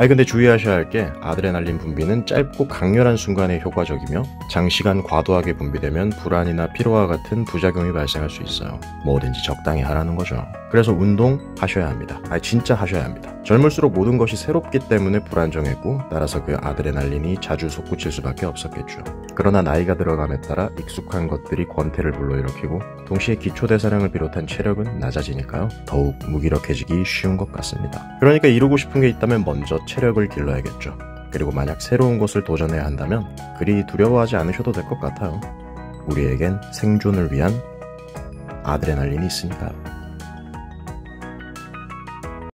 근데 주의하셔야 할 게 아드레날린 분비는 짧고 강렬한 순간에 효과적이며 장시간 과도하게 분비되면 불안이나 피로와 같은 부작용이 발생할 수 있어요. 뭐든지 적당히 하라는 거죠. 그래서 운동 하셔야 합니다. 진짜 하셔야 합니다. 젊을수록 모든 것이 새롭기 때문에 불안정했고 따라서 그 아드레날린이 자주 솟구칠 수밖에 없었겠죠. 그러나 나이가 들어감에 따라 익숙한 것들이 권태를 불러일으키고 동시에 기초대사량을 비롯한 체력은 낮아지니까요. 더욱 무기력해지기 쉬운 것 같습니다. 그러니까 이루고 싶은 게 있다면 먼저 체력을 길러야겠죠. 그리고 만약 새로운 것을 도전해야 한다면 그리 두려워하지 않으셔도 될 것 같아요. 우리에겐 생존을 위한 아드레날린이 있으니까요.